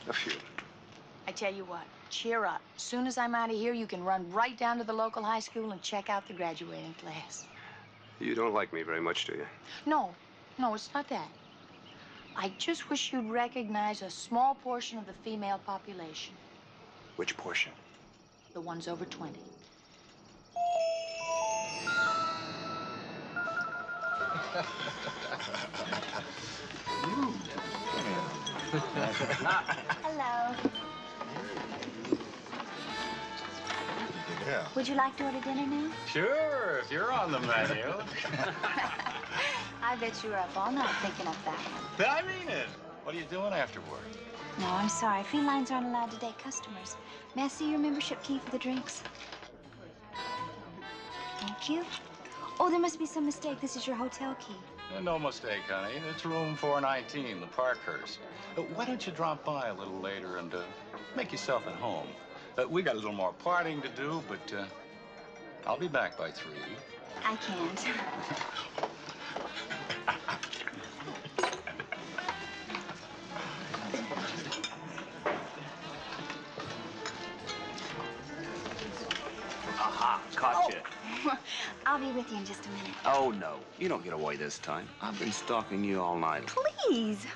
A few. I tell you what, cheer up. As soon as I'm out of here, you can run right down to the local high school and check out the graduating class. You don't like me very much, do you? No, it's not that. I just wish you'd recognize a small portion of the female population. Which portion? The ones over 20. Hello. Yeah. Would you like to order dinner now? Sure, if you're on the menu. I bet you were up all night thinking up that one. I mean it. What are you doing after work? No, I'm sorry. Felines aren't allowed to date customers. May I see your membership key for the drinks? Thank you. Oh, there must be some mistake. This is your hotel key. No mistake, honey. It's room 419, the Parkhurst. Why don't you drop by a little later and make yourself at home? We got a little more partying to do, but I'll be back by 3. I can't. Aha, caught you. Oh, I'll be with you in just a minute. Oh, no. You don't get away this time. I've been stalking you all night. Please.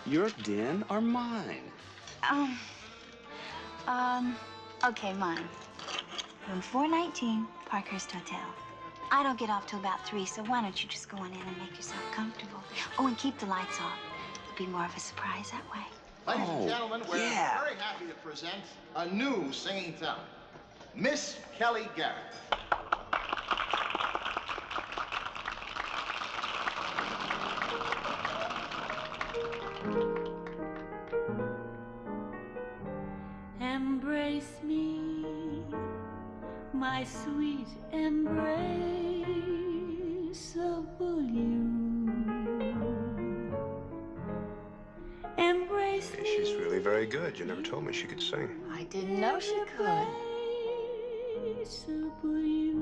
Your den or mine? Okay, mine. Room 419, Parkhurst Hotel. I don't get off till about 3, so why don't you just go on in and make yourself comfortable? Oh, and keep the lights off. It'll be more of a surprise that way. Ladies and gentlemen, we're very happy to present a new singing talent, Miss Kelly Garrett. Embrace me, my sweet embraceable you. Embrace me. She's really very good. You never told me she could sing. I didn't know she could. Embraceable you.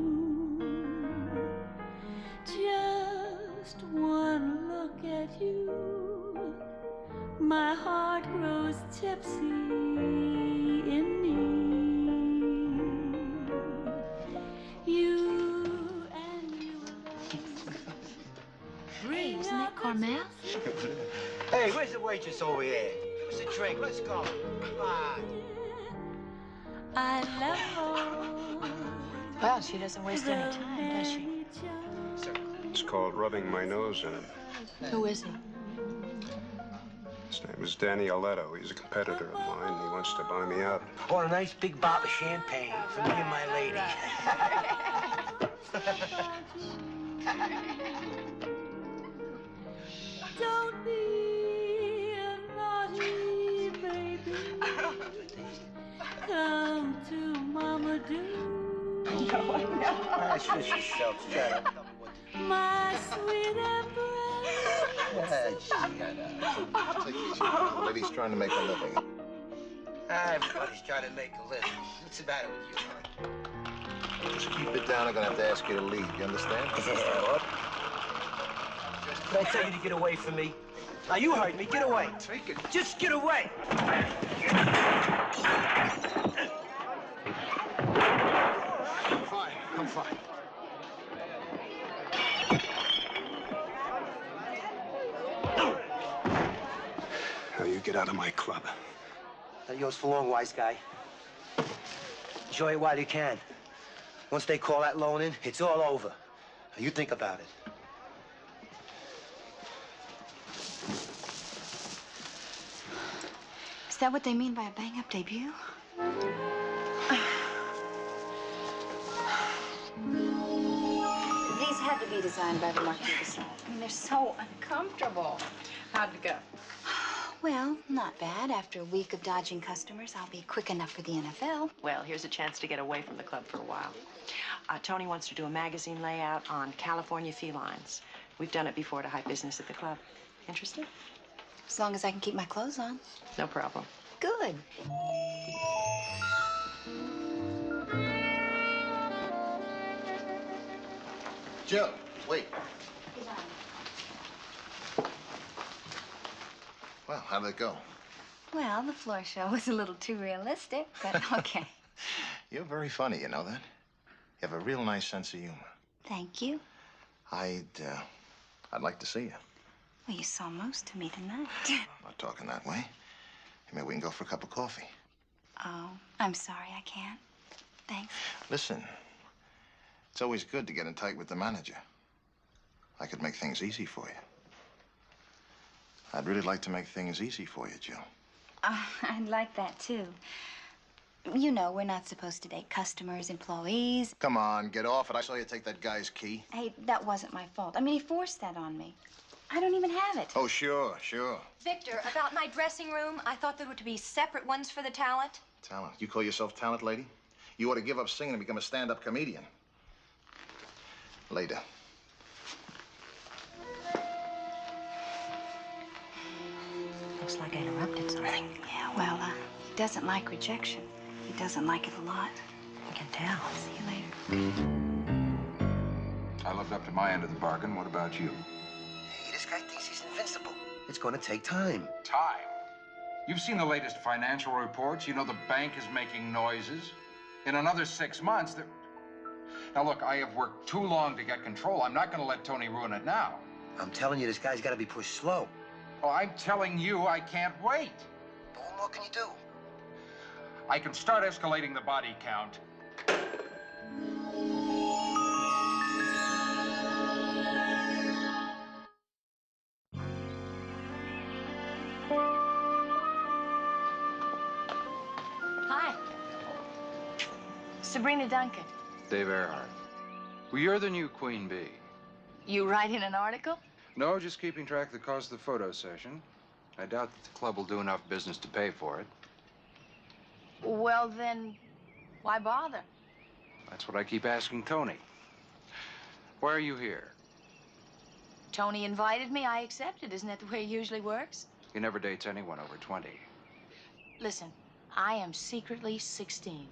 Just one look at you, my heart grows tipsy in me. You and you alone. Hey, isn't that Carmel? Hey, where's the waitress over here? Give us a drink. Let's go. Come on. I love her. Well, she doesn't waste any time, does she? It's called rubbing my nose in it. Who is he? His name is Danny Aletto. He's a competitor of mine. He wants to buy me out. I want a nice big bottle of champagne for me and my lady. Don't be a naughty baby. Come to Mama Do. That's just yourself. Shut up. My sweet embrace. Take it easy. The lady's trying to make a living. Everybody's trying to make a living. What's the matter with you, huh? Just keep it down. I'm gonna have to ask you to leave. You understand? Yeah. Did I tell you to get away from me? Now, you heard me. Get away. Take it. Just get away. I'm fine. I'm fine. Now you get out of my club. Not yours for long, wise guy. Enjoy it while you can. Once they call that loan in, it's all over. Now, you think about it. Is that what they mean by a bang-up debut? These had to be designed by the Marquis de Sade. I mean, they're so uncomfortable. How'd it go? Well, not bad. After a week of dodging customers, I'll be quick enough for the NFL. Well, here's a chance to get away from the club for a while. Tony wants to do a magazine layout on California felines. We've done it before to high business at the club. Interested? As long as I can keep my clothes on. No problem. Good. Jill, wait. Well, how did it go? Well, the floor show was a little too realistic, but okay. You're very funny, you know that? You have a real nice sense of humor. Thank you. I'd like to see you. Well, you saw most of me tonight. I'm not talking that way. Maybe we can go for a cup of coffee. Oh, I'm sorry, I can't. Thanks. Listen, it's always good to get in tight with the manager. I could make things easy for you. I'd really like to make things easy for you, Jill. I'd like that, too. You know, we're not supposed to date customers, employees. Come on, get off it. I saw you take that guy's key. Hey, that wasn't my fault. I mean, he forced that on me. I don't even have it. Oh, sure, sure. Victor, about my dressing room, I thought there were to be separate ones for the talent. Talent? You call yourself talent, lady? You ought to give up singing and become a stand-up comedian. Later. Looks like I interrupted something. Yeah, well, he doesn't like rejection. He doesn't like it a lot. I can tell. See you later. I lived up to my end of the bargain. What about you? Hey, this guy thinks he's invincible. It's gonna take time. Time? You've seen the latest financial reports. You know the bank is making noises. In another 6 months, Now, look, I have worked too long to get control. I'm not going to let Tony ruin it now. I'm telling you, this guy's gotta be pushed slow. Oh, I'm telling you, I can't wait. But what more can you do? I can start escalating the body count. Hi. Sabrina Duncan. Dave Earhart. Well, you're the new Queen Bee. You writing an article? No, just keeping track of the cost of the photo session. I doubt that the club will do enough business to pay for it. Well, then, why bother? That's what I keep asking Tony. Why are you here? Tony invited me, I accepted. Isn't that the way it usually works? He never dates anyone over 20. Listen, I am secretly 16.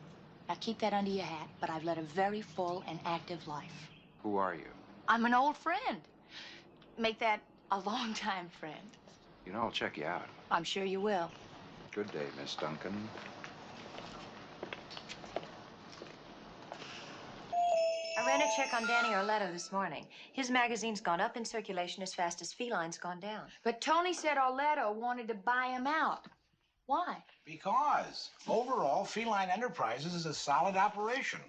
Now keep that under your hat, but I've led a very full and active life. Who are you? I'm an old friend. Make that a long-time friend. You know, I'll check you out. I'm sure you will. Good day, Miss Duncan. I ran a check on Danny Arletto this morning. His magazine's gone up in circulation as fast as Feline's gone down. But Tony said Arletto wanted to buy him out. Why? Because overall, Feline Enterprises is a solid operation.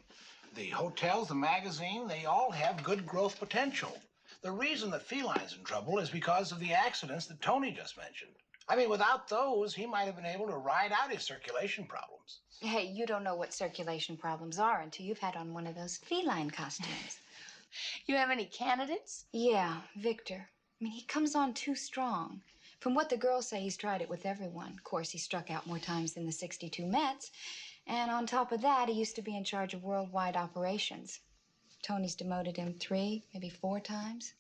The hotels, the magazine, they all have good growth potential. The reason that Feline's in trouble is because of the accidents that Tony just mentioned. I mean, without those, he might have been able to ride out his circulation problems. Hey, you don't know what circulation problems are until you've had on one of those feline costumes. You have any candidates? Yeah, Victor. I mean, he comes on too strong. From what the girls say, he's tried it with everyone. Of course, he struck out more times than the 62 Mets. And on top of that, he used to be in charge of worldwide operations. Tony's demoted him 3, maybe 4 times.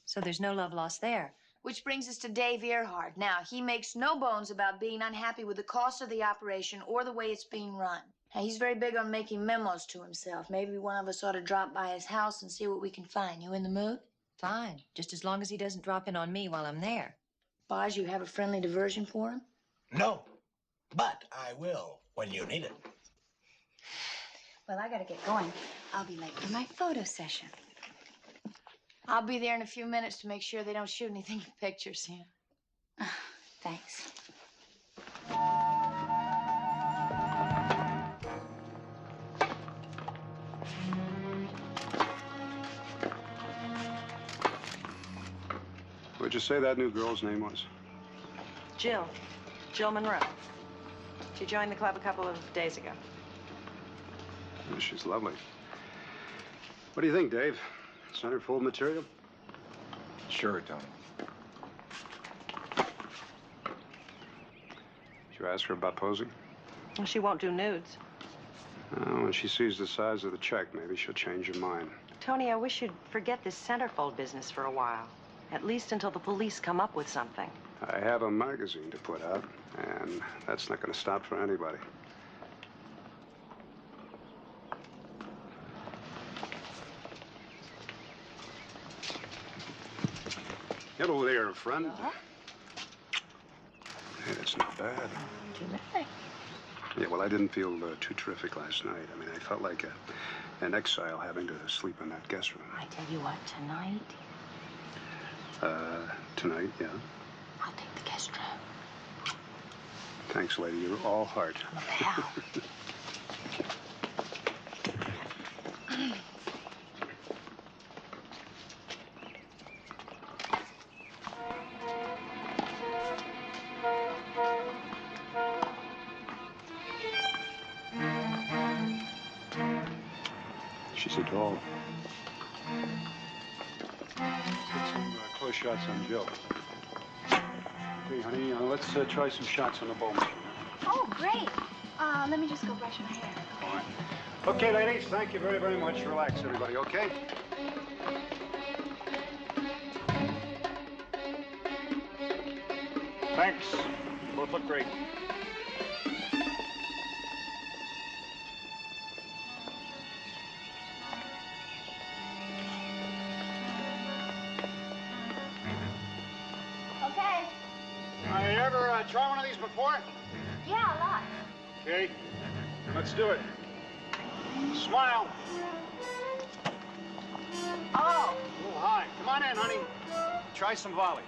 So there's no love lost there. Which brings us to Dave Earhart. Now, he makes no bones about being unhappy with the cost of the operation or the way it's being run. Now, he's very big on making memos to himself. Maybe one of us ought to drop by his house and see what we can find. You in the mood? Fine, just as long as he doesn't drop in on me while I'm there. Boz, you have a friendly diversion for him? No, but I will when you need it. Well, I gotta get going. I'll be late for my photo session. I'll be there in a few minutes to make sure they don't shoot anything in pictures here. Thanks. What'd you say that new girl's name was? Jill Monroe. She joined the club a couple of days ago. Oh, she's lovely. What do you think, Dave? Send her full material? Sure, Tony. Did you ask her about posing? Well, she won't do nudes. When she sees the size of the check, maybe she'll change her mind. Tony, I wish you'd forget this centerfold business for a while. At least until the police come up with something. I have a magazine to put out, and that's not going to stop for anybody. Hello there, friend. Hey, that's Not bad. Too bad. Yeah, well, I didn't feel too terrific last night. I mean, I felt like an exile having to sleep in that guest room. I tell you what, tonight, Tonight, yeah. I'll take the guest room. Thanks, lady. You're all heart. I'm a pal. She's a doll. Let's get some close shots on Jill. Hey, honey, let's try some shots on the bow machine. Oh, great. Let me just go brush my hair. All right. Okay, ladies, thank you very, very much. Relax, everybody, okay? Thanks. You both look great. Okay. You ever try one of these before? Yeah, a lot. Okay, let's do it. Smile. Oh. A little high. Come on in, honey. Try some volleys.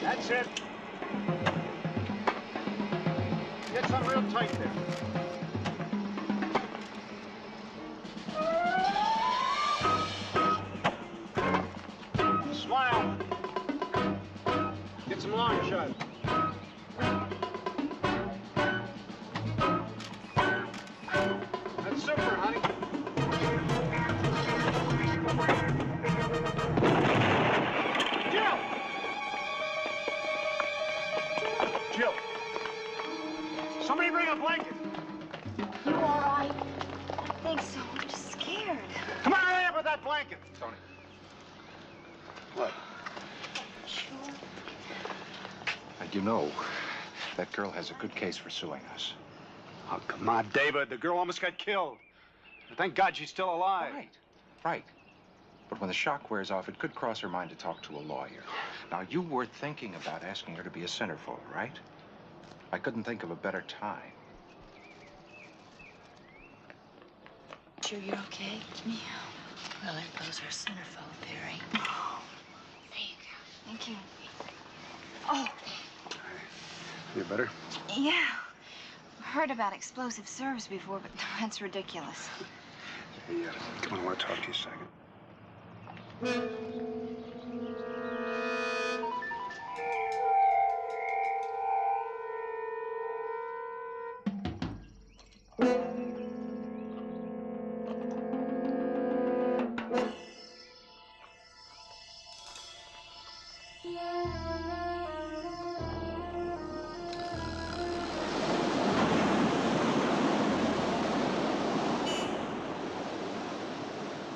That's it. Get some real tight there. Smile. Get some long shots. That's super, honey. Jill! Jill! Somebody bring a blanket. You all right? I think so. I'm just scared. Come on, hurry up with that blanket. Tony. What? Sure. You know, that girl has a good case for suing us. Oh, come on, David. The girl almost got killed. But thank God she's still alive. Right. But when the shock wears off, it could cross her mind to talk to a lawyer. Now, you were thinking about asking her to be a centerfold, right? I couldn't think of a better time. Sure you're okay? Yeah. Well, there goes our centerfold theory. There you go. Thank you. Oh, You better? yeah. Heard about explosive serves before, but that's ridiculous. Hey, come on, I want to talk to you a second.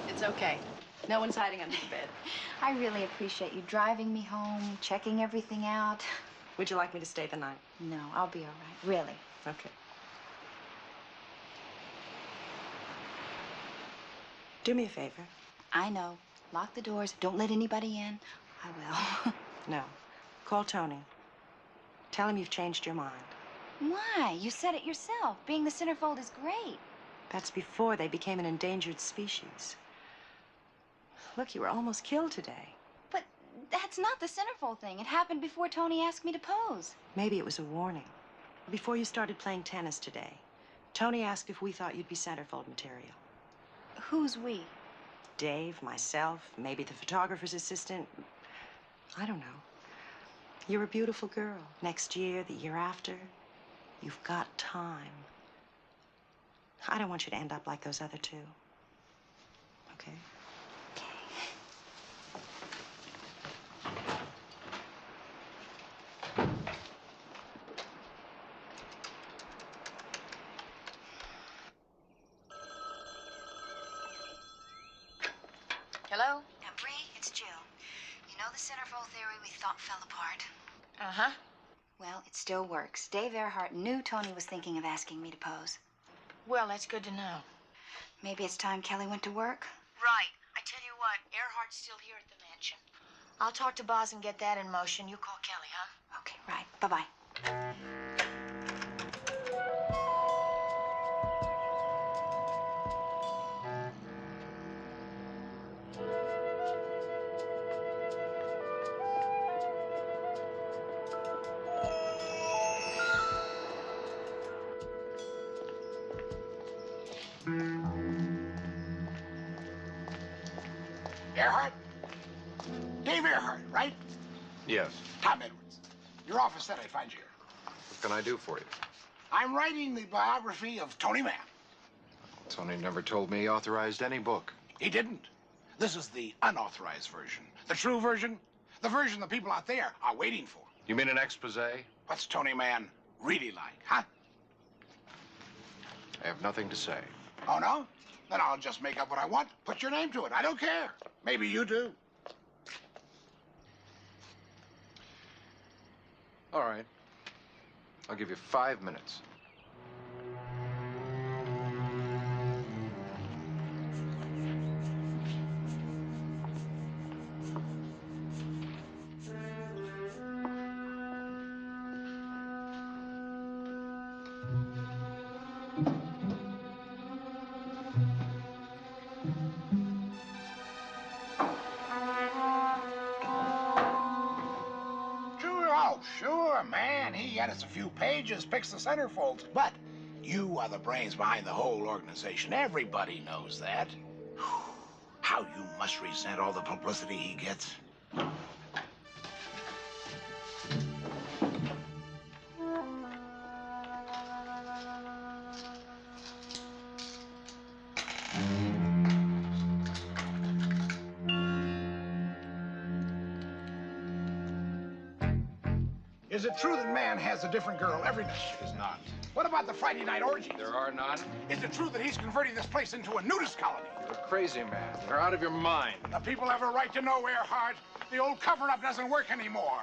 It's okay. No one's hiding under the bed. I really appreciate you driving me home, checking everything out. Would you like me to stay the night? No, I'll be all right. Really. Okay. Do me a favor. I know. Lock the doors. Don't let anybody in. I will. No. Call Tony. Tell him you've changed your mind. Why? You said it yourself. Being the centerfold is great. That's before they became an endangered species. Look, you were almost killed today. But that's not the centerfold thing. It happened before Tony asked me to pose. Maybe it was a warning. Before you started playing tennis today, Tony asked if we thought you'd be centerfold material. Who's we? Dave, myself, maybe the photographer's assistant. I don't know. You're a beautiful girl. Next year, the year after, you've got time. I don't want you to end up like those other two. Okay? Hello? Now, Bree, it's Jill. You know the centerfold theory we thought fell apart? Uh-huh. Well, it still works. Dave Earhart knew Tony was thinking of asking me to pose. Well, that's good to know. Maybe it's time Kelly went to work? Right. I tell you what, Earhart's still here at the mansion. I'll talk to Boz and get that in motion. You call Kelly, huh? Okay, right. Bye-bye. Earhart? Dave Earhart, right? Yes. Tom Edwards. Your office said I'd find you here. What can I do for you? I'm writing the biography of Tony Mann. Tony never told me he authorized any book. He didn't. This is the unauthorized version. The true version. The version the people out there are waiting for. You mean an expose? What's Tony Mann really like, huh? I have nothing to say. Oh, no? Then I'll just make up what I want. Put your name to it. I don't care. Maybe you do. All right. I'll give you 5 minutes. Sure, man. He edits a few pages, picks the centerfolds. But you are the brains behind the whole organization. Everybody knows that. How you must resent all the publicity he gets. Is it true that man has a different girl every night? It is not. What about the Friday night orgies? There are none. Is it true that he's converting this place into a nudist colony? You're a crazy man. You're out of your mind. The people have a right to know, Earhart. The old cover-up doesn't work anymore.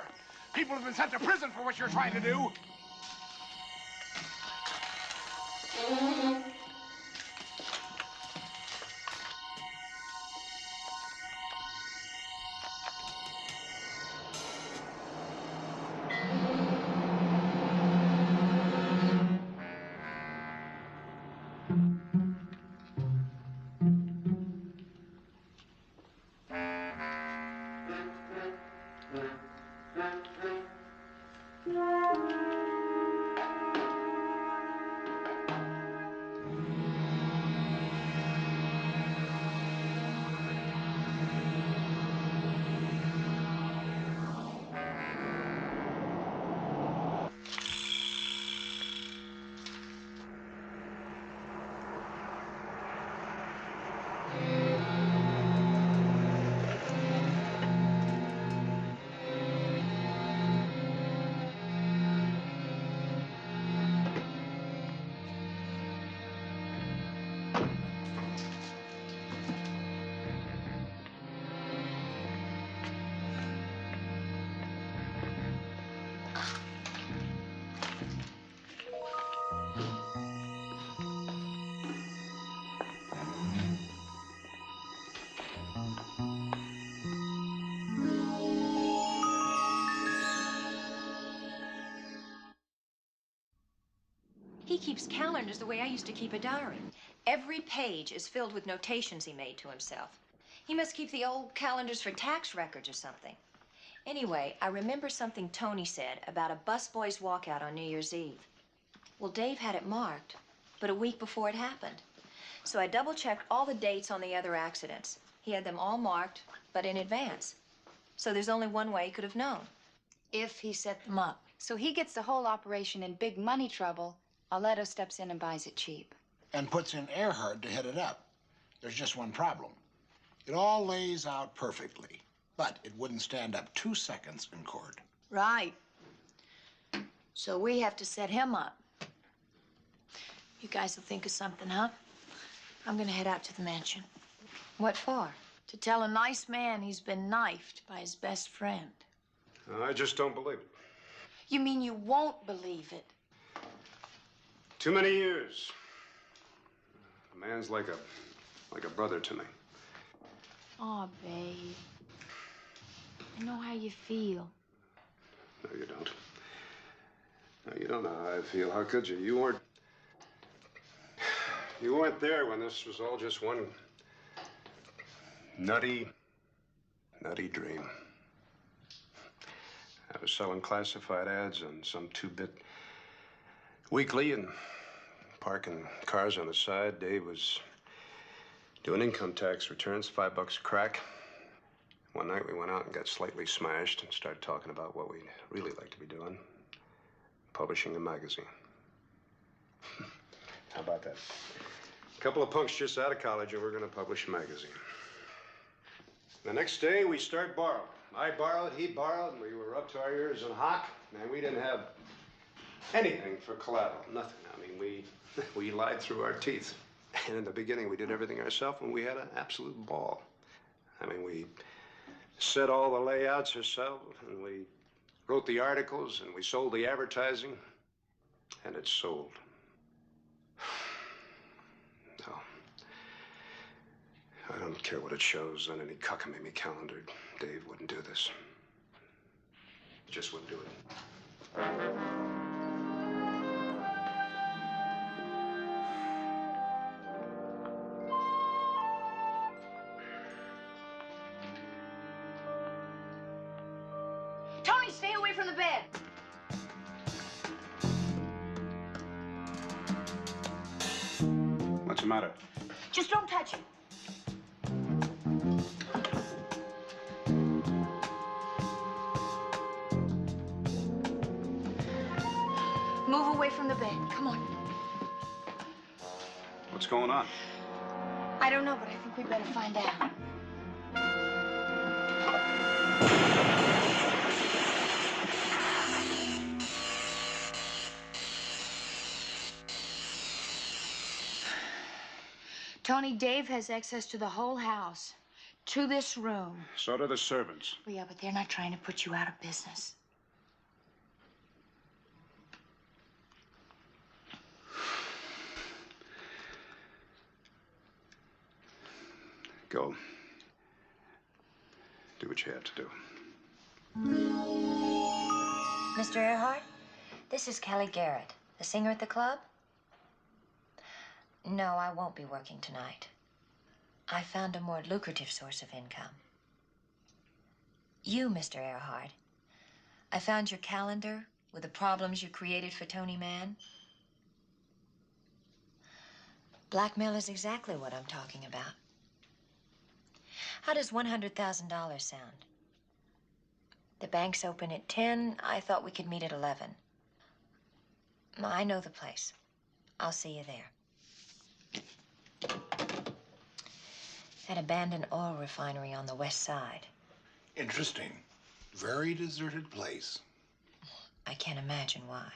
People have been sent to prison for what you're trying to do. He keeps calendars the way I used to keep a diary. Every page is filled with notations he made to himself. He must keep the old calendars for tax records or something. Anyway, I remember something Tony said about a busboy's walkout on New Year's Eve. Well, Dave had it marked, but a week before it happened. So I double-checked all the dates on the other accidents. He had them all marked, but in advance. So there's only one way he could have known. If he set them up. So he gets the whole operation in big money trouble. Leto steps in and buys it cheap. And puts in Earhart to head it up. There's just one problem. It all lays out perfectly, but it wouldn't stand up 2 seconds in court. Right. So we have to set him up. You guys will think of something, huh? I'm gonna head out to the mansion. What for? To tell a nice man he's been knifed by his best friend. I just don't believe it. You mean you won't believe it? Too many years. A man's like a brother to me. Oh, babe. I know how you feel. No, you don't. No, you don't know how I feel. How could you? You weren't there when this was all just one nutty dream. I was selling classified ads on some 2-bit weekly and parking cars on the side. Dave was doing income tax returns, $5 a crack. One night we went out and got slightly smashed and started talking about what we'd really like to be doing. Publishing a magazine. How about that? A couple of punks just out of college and we're going to publish a magazine. The next day we start borrowing. I borrowed, he borrowed, and we were up to our ears in hock. Man, we didn't have anything for collateral, nothing. I mean, we lied through our teeth. And in the beginning, we did everything ourselves, and we had an absolute ball. I mean, we set all the layouts ourselves, and we wrote the articles, and we sold the advertising, and it sold. No. I don't care what it shows on any cockamamie calendar. Dave wouldn't do this. He just wouldn't do it. Tony, stay away from the bed. What's the matter? Just don't touch it. Move away from the bed. Come on. What's going on? I don't know, but I think we better find out. Tony, Dave has access to the whole house, to this room. So do the servants. Well, yeah, but they're not trying to put you out of business. Go. Do what you have to do. Mr. Earhart, this is Kelly Garrett, the singer at the club. No, I won't be working tonight. I found a more lucrative source of income. You, Mr. Earhart. I found your calendar with the problems you created for Tony Mann. Blackmail is exactly what I'm talking about. How does $100,000 sound? The bank's open at 10. I thought we could meet at 11. I know the place. I'll see you there. That abandoned oil refinery on the west side. Interesting. Very deserted place. I can't imagine why.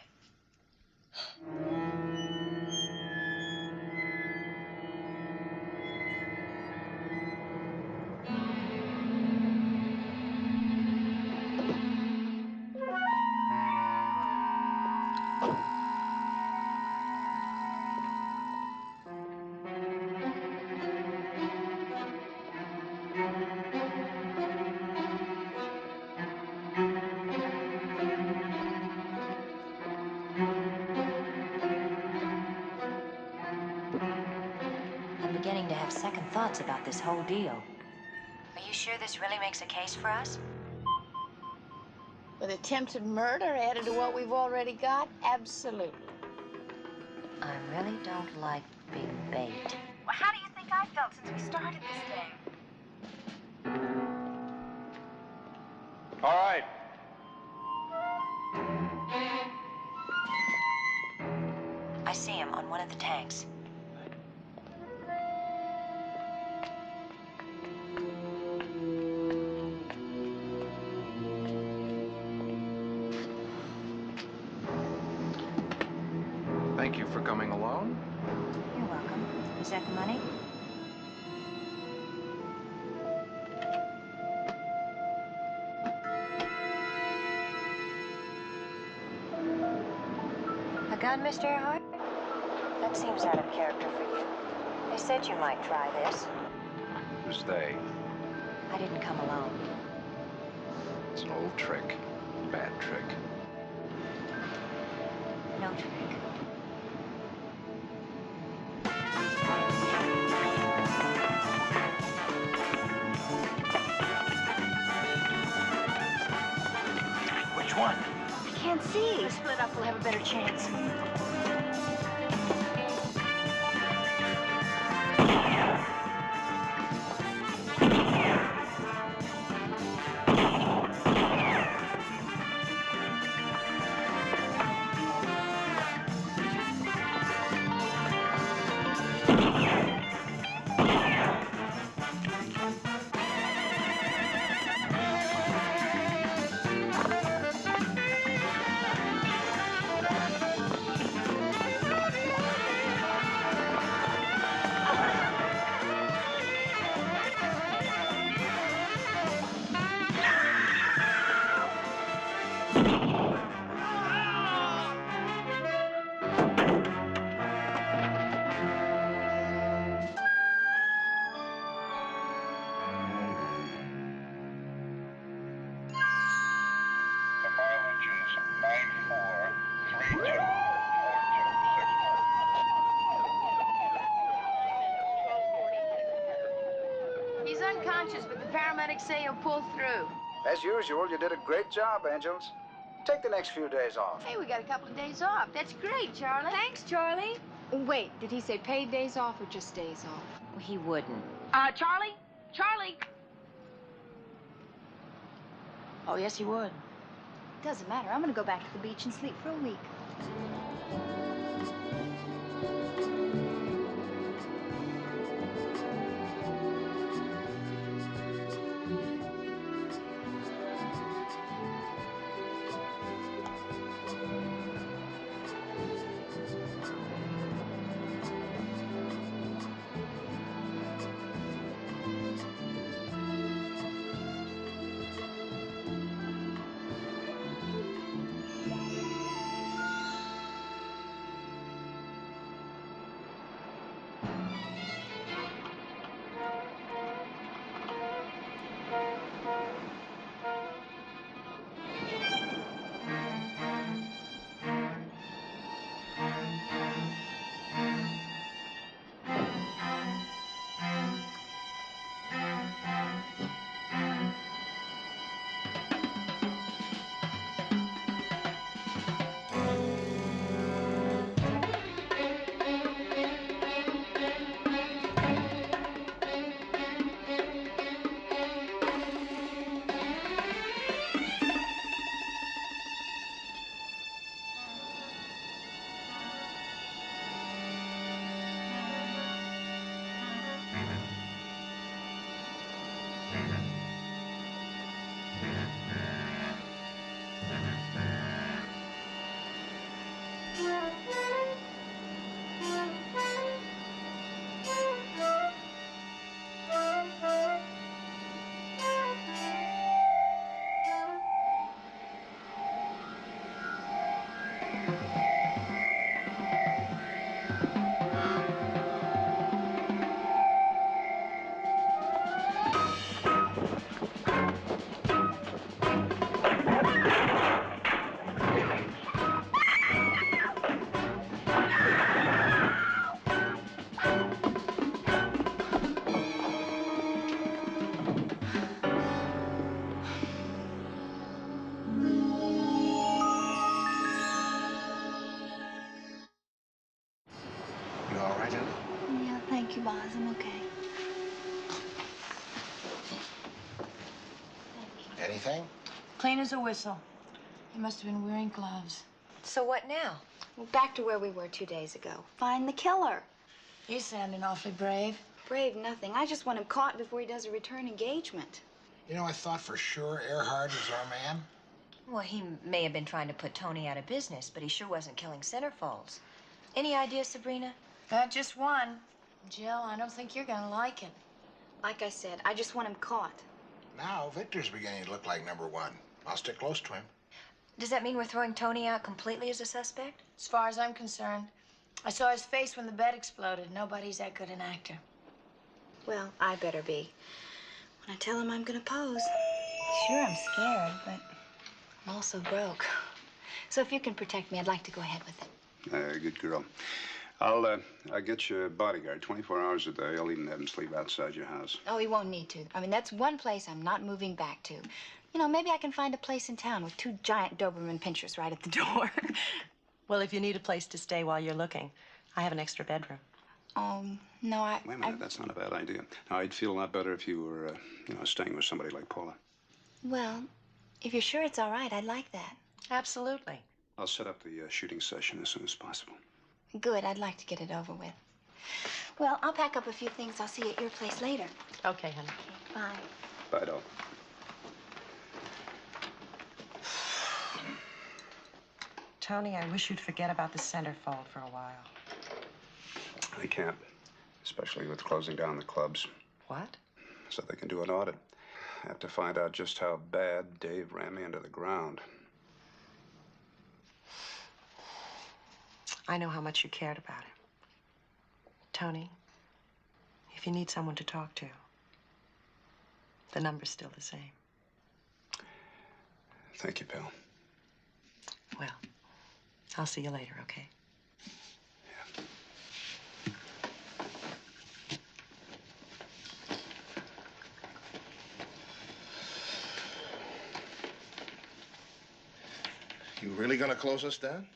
I'm beginning to have second thoughts about this whole deal. Are you sure this really makes a case for us? With attempted murder added to what we've already got? Absolutely. I really don't like being bait. Well, how do you think I felt since we started this thing? All right. I see him on one of the tanks. Thank you for coming alone. You're welcome. Is that the money? A gun, Mr. Earhart? That seems out of character for you. They said you might try this. Who's they? I didn't come alone. It's an old trick. Bad trick. No trick. Which one? I can't see. Let's split up, we'll have a better chance. He's unconscious, but the paramedics say he'll pull through. As usual, you did a great job, Angels. Take the next few days off. Hey, we got a couple of days off. That's great, Charlie. Thanks, Charlie. Wait, did he say paid days off or just days off? Well, he wouldn't. Charlie? Charlie? Oh, yes, he would. Doesn't matter. I'm gonna go back to the beach and sleep for a week. Thank you, Boz. I'm okay. Anything? Clean as a whistle. He must have been wearing gloves. So what now? Well, back to where we were 2 days ago. Find the killer. He's sounding awfully brave. Brave nothing. I just want him caught before he does a return engagement. You know, I thought for sure Earhart was our man. Well, he may have been trying to put Tony out of business, but he sure wasn't killing centerfolds. Any ideas, Sabrina? Just one. Jill, I don't think you're gonna like it. Like I said, I just want him caught. Now, Victor's beginning to look like #1. I'll stick close to him. Does that mean we're throwing Tony out completely as a suspect? As far as I'm concerned, I saw his face when the bed exploded. Nobody's that good an actor. Well, I better be. When I tell him I'm gonna pose. Sure, I'm scared, but I'm also broke. So if you can protect me, I'd like to go ahead with it. Good girl. I'll get you a bodyguard 24 hours a day. I'll even have him sleep outside your house. Oh, he won't need to. I mean, that's one place I'm not moving back to. You know, maybe I can find a place in town with 2 giant Doberman pinchers right at the door. Well, if you need a place to stay while you're looking, I have an extra bedroom. No, Wait a minute, that's not a bad idea. Now, I'd feel a lot better if you were, staying with somebody like Paula. Well, if you're sure it's all right, I'd like that. Absolutely. I'll set up the shooting session as soon as possible. Good, I'd like to get it over with. Well, I'll pack up a few things. I'll see you at your place later. Okay, honey. Bye. Bye, doll. Tony, I wish you'd forget about the centerfold for a while. I can't, especially with closing down the clubs. What? So they can do an audit. I have to find out just how bad Dave ran me into the ground. I know how much you cared about him. Tony, if you need someone to talk to, the number's still the same. Thank you, pal. Well, I'll see you later, okay? You really gonna close us down?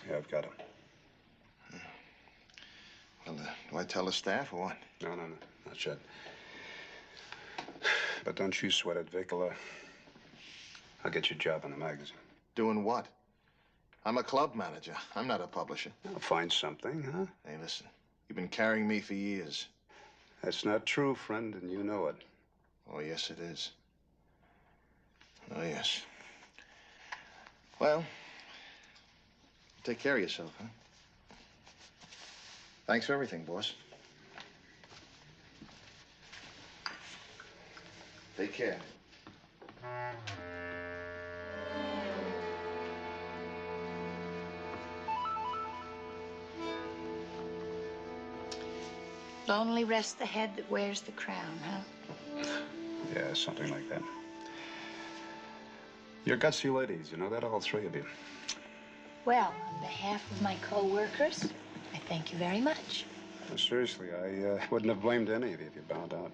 Yeah, I've got him. Well, do I tell the staff or what? No, not yet. But don't you sweat it, Vic. I'll get you a job in the magazine. Doing what? I'm a club manager. I'm not a publisher. I'll find something, huh? Hey, listen. You've been carrying me for years. That's not true, friend, and you know it. Oh, yes, it is. Oh, yes. Well, take care of yourself, huh? Thanks for everything, boss. Take care. lonely rests the head that wears the crown, huh? Yeah, something like that. You're gutsy ladies, you know that, all 3 of you. Well, on behalf of my co-workers, I thank you very much. No, seriously, I wouldn't have blamed any of you if you bowed out.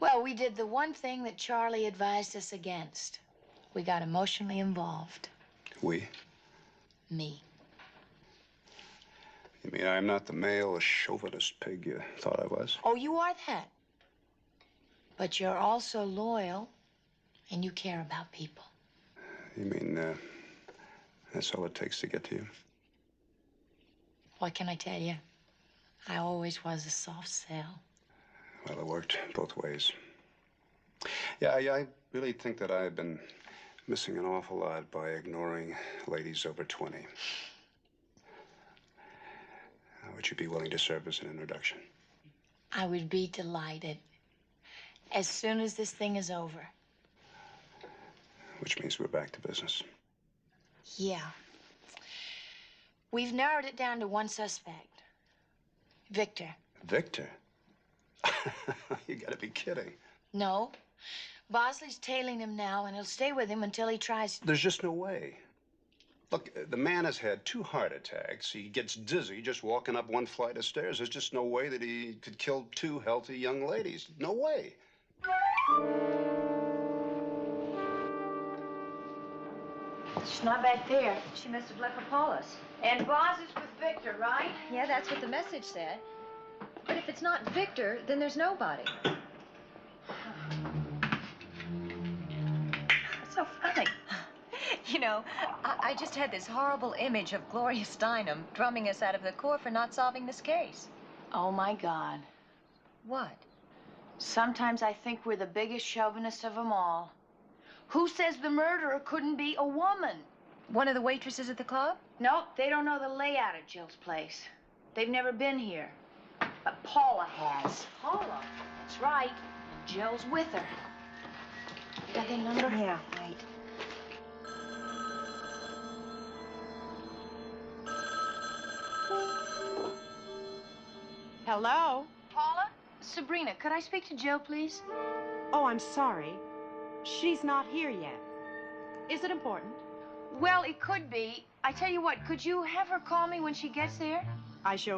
Well, we did the one thing that Charlie advised us against. We got emotionally involved. We? Me. You mean I'm not the male chauvinist pig you thought I was? Oh, you are that. But you're also loyal, and you care about people. You mean, that's all it takes to get to you? What can I tell you? I always was a soft sell. Well, it worked both ways. Yeah, I really think that I've been missing an awful lot by ignoring ladies over 20. Would you be willing to serve as an introduction? I would be delighted. As soon as this thing is over. Which means we're back to business. Yeah. We've narrowed it down to one suspect. Victor. Victor? You gotta be kidding. No. Bosley's tailing him now, and he'll stay with him until he tries... There's just no way. Look, the man has had 2 heart attacks. He gets dizzy just walking up 1 flight of stairs. There's just no way that he could kill 2 healthy young ladies. No way. She's not back there. She must have left for Paula's. And Boz is with Victor, right? Yeah, that's what the message said. But if it's not Victor, then there's nobody. What's so funny? You know, I just had this horrible image of Gloria Steinem drumming us out of the court for not solving this case. Oh, my God. What? Sometimes I think we're the biggest chauvinists of them all. Who says the murderer couldn't be a woman? One of the waitresses at the club? Nope, they don't know the layout at Jill's place. They've never been here. But Paula has. Paula? That's right. Jill's with her. Got that number? Yeah, right. Hello? Paula? Sabrina, could I speak to Joe, please? Oh, I'm sorry. She's not here yet. Is it important? Well, it could be. I tell you what, could you have her call me when she gets there? I sure